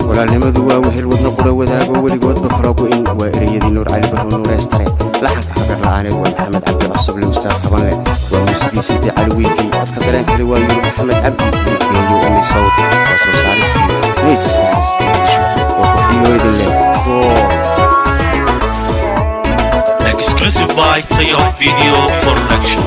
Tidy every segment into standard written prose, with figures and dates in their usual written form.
ولا لمذوا وهل ودنقر وذاب ولقود بكرابو إن وإريدي نور علي بهو نور يستري لحق حقر لعاني ومحمد عبد العصب المستاذ طبعا له وموسيقي سيدي على ويكي أتكدران كلوا يور محمد عبد يجو أمي صوت وصو سارستي نيس ستارس وقفي يورد الليل Exclusive by Tayo Video Production.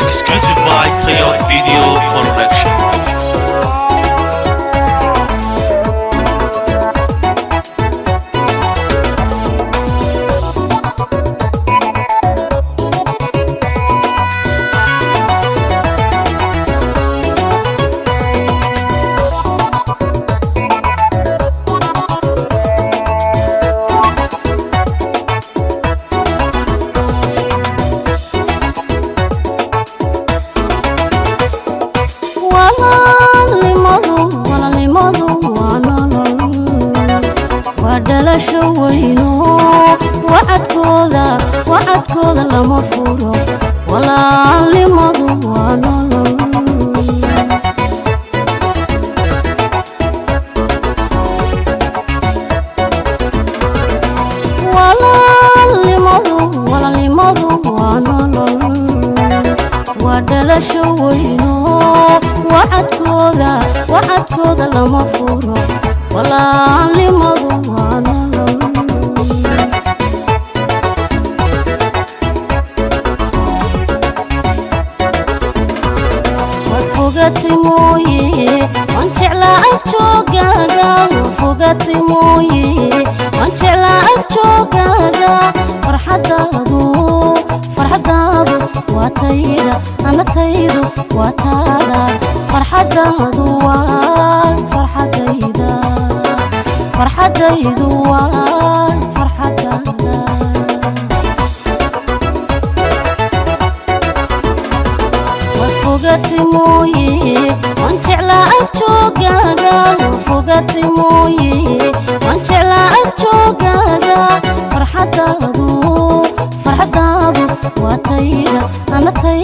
Exclusive by Tayo Video Production. وعدكوذا لما فورو ولا لماذا وانا ولا لماذا وانا ودل شوينو وعدكوذا لما فورو ولا لماذا وانا فوقتي مويه وانشعلا أبجوغاغا فوقتي مويه وانشعلا أبجوغاغا فرحدادو واتايدا أنا تايدو واتادا فرحدادو فرحدايدا فرحدايدو فرحدادا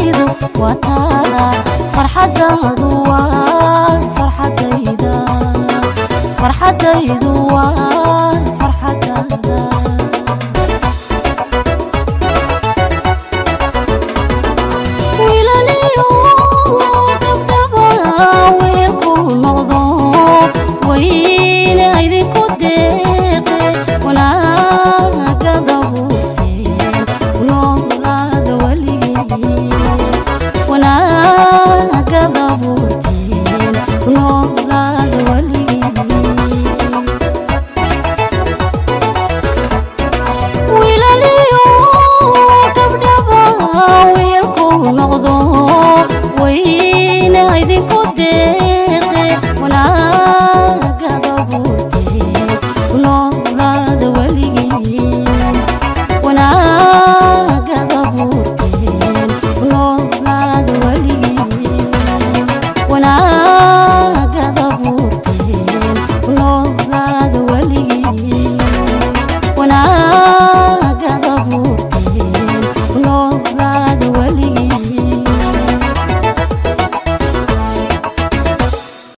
taydu waa taada farxadaadu waa farxadayda farxadaydu waa farxadaada wiilaliyo gabdhaba weelku noqdo wayna idinku deeqe wanaagada buurteen noolaada weligii wanaagada buurteen noolaada weligii wiilaliyo gabdhaba weelku noqdo wayna idinku deeqe wanaagada buurteen noolaada weligii wanaagada buurteen noolaada weligii wanaagada buurteen noolaada weligii wanaag